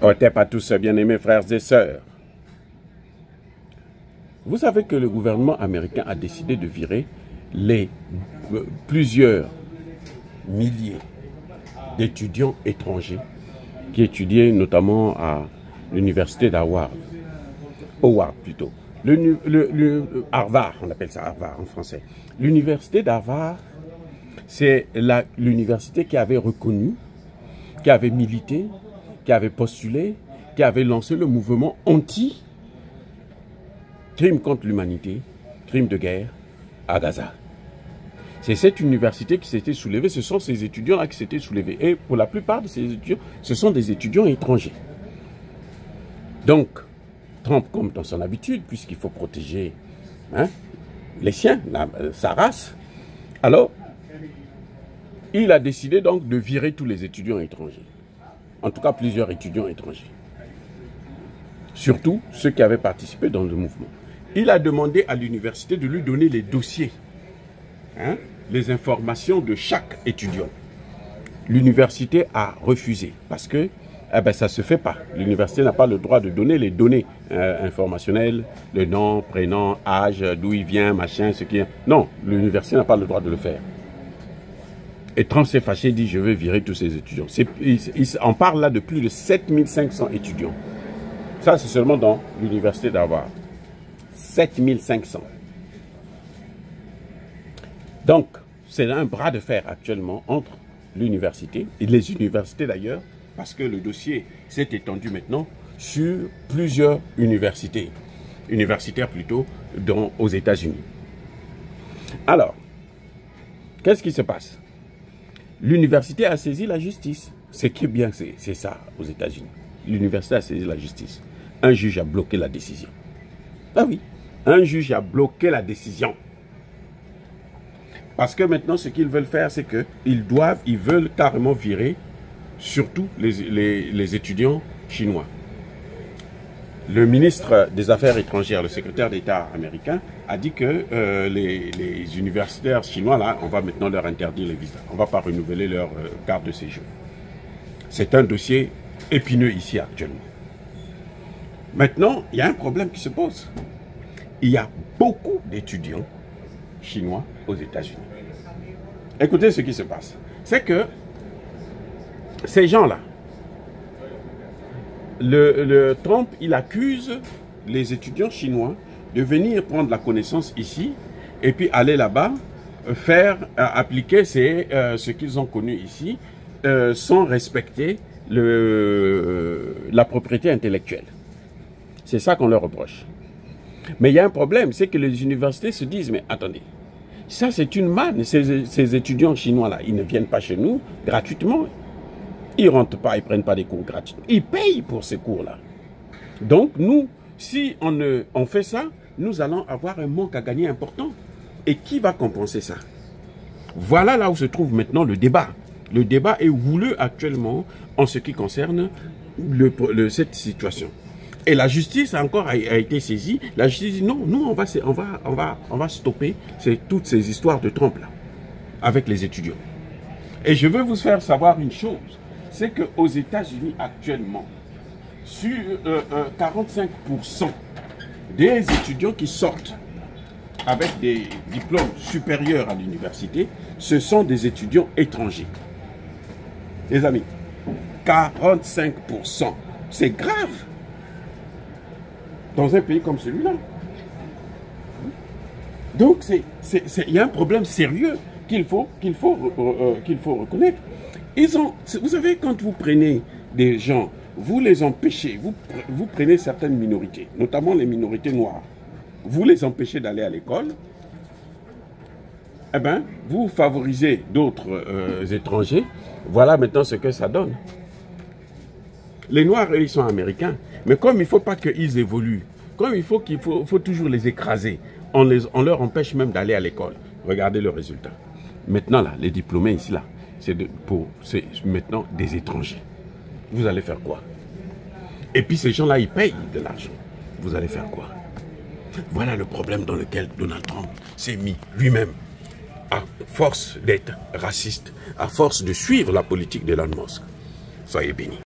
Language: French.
Otep à tous, bien-aimés frères et sœurs. Vous savez que le gouvernement américain a décidé de virer plusieurs milliers d'étudiants étrangers qui étudiaient notamment à l'université d'Harvard. Howard plutôt. Harvard, on appelle ça Harvard en français. L'université d'Harvard, c'est l'université qui avait reconnu, qui avait milité, qui avait postulé, qui avait lancé le mouvement anti-crime contre l'humanité, crime de guerre à Gaza. C'est cette université qui s'était soulevée, ce sont ces étudiants-là qui s'étaient soulevés. Et pour la plupart de ces étudiants, ce sont des étudiants étrangers. Donc, Trump, comme dans son habitude, puisqu'il faut protéger les siens, sa race, alors, il a décidé donc de virer tous les étudiants étrangers. En tout cas, plusieurs étudiants étrangers. Surtout ceux qui avaient participé dans le mouvement. Il a demandé à l'université de lui donner les dossiers, les informations de chaque étudiant. L'université a refusé parce que ça ne se fait pas. L'université n'a pas le droit de donner les données informationnelles, le nom, prénom, âge, d'où il vient, machin, ce qui est... Non, l'université n'a pas le droit de le faire. Et Trump s'est fâché et dit, je veux virer tous ces étudiants. On parle là de plus de 7500 étudiants. Ça, c'est seulement dans l'université d'Harvard. 7500. Donc, c'est un bras de fer actuellement entre l'université, et les universités d'ailleurs, parce que le dossier s'est étendu maintenant sur plusieurs universités. Universitaires plutôt, aux États-Unis. Alors, qu'est-ce qui se passe? L'université a saisi la justice. Ce qui est bien, c'est ça aux États-Unis. L'université a saisi la justice. Un juge a bloqué la décision. Ah oui, un juge a bloqué la décision. Parce que maintenant, ce qu'ils veulent faire, c'est qu'ils veulent carrément virer surtout les étudiants chinois. Le ministre des Affaires étrangères, le secrétaire d'État américain, a dit que les universitaires chinois, là, on va maintenant leur interdire les visas. On ne va pas renouveler leur carte de séjour. C'est un dossier épineux ici actuellement. Maintenant, il y a un problème qui se pose. Il y a beaucoup d'étudiants chinois aux États-Unis. Écoutez ce qui se passe. C'est que ces gens-là, Trump, il accuse les étudiants chinois de venir prendre la connaissance ici et puis aller là-bas appliquer ce qu'ils ont connu ici sans respecter la propriété intellectuelle. C'est ça qu'on leur reproche. Mais il y a un problème, c'est que les universités se disent, mais attendez, ça c'est une manne, ces étudiants chinois-là, ils ne viennent pas chez nous gratuitement. Ils ne rentrent pas, ils ne prennent pas des cours gratuits. Ils payent pour ces cours-là. Donc, nous, si on fait ça, nous allons avoir un manque à gagner important. Et qui va compenser ça? Voilà là où se trouve maintenant le débat. Le débat est houleux actuellement en ce qui concerne cette situation. Et la justice a été saisie. La justice dit non, nous, on va stopper toutes ces histoires de Trump là, avec les étudiants. Et je veux vous faire savoir une chose. C'est qu'aux États-Unis actuellement, sur 45% des étudiants qui sortent avec des diplômes supérieurs à l'université, ce sont des étudiants étrangers. Les amis, 45%, c'est grave dans un pays comme celui-là. Donc, il y a un problème sérieux qu'il faut reconnaître. Vous savez, quand vous prenez des gens, vous les empêchez, vous prenez certaines minorités, notamment les minorités noires, vous les empêchez d'aller à l'école, eh bien, vous favorisez d'autres étrangers, voilà maintenant ce que ça donne. Les Noirs, eux, ils sont américains, mais comme il ne faut pas qu'ils évoluent, comme il faut toujours les écraser, on leur empêche même d'aller à l'école. Regardez le résultat. Maintenant, là, les diplômés ici, là, c'est maintenant des étrangers. Vous allez faire quoi? Et puis ces gens-là, ils payent de l'argent. Vous allez faire quoi? Voilà le problème dans lequel Donald Trump s'est mis lui-même. À force d'être raciste, à force de suivre la politique d'Elon Musk. Soyez bénis.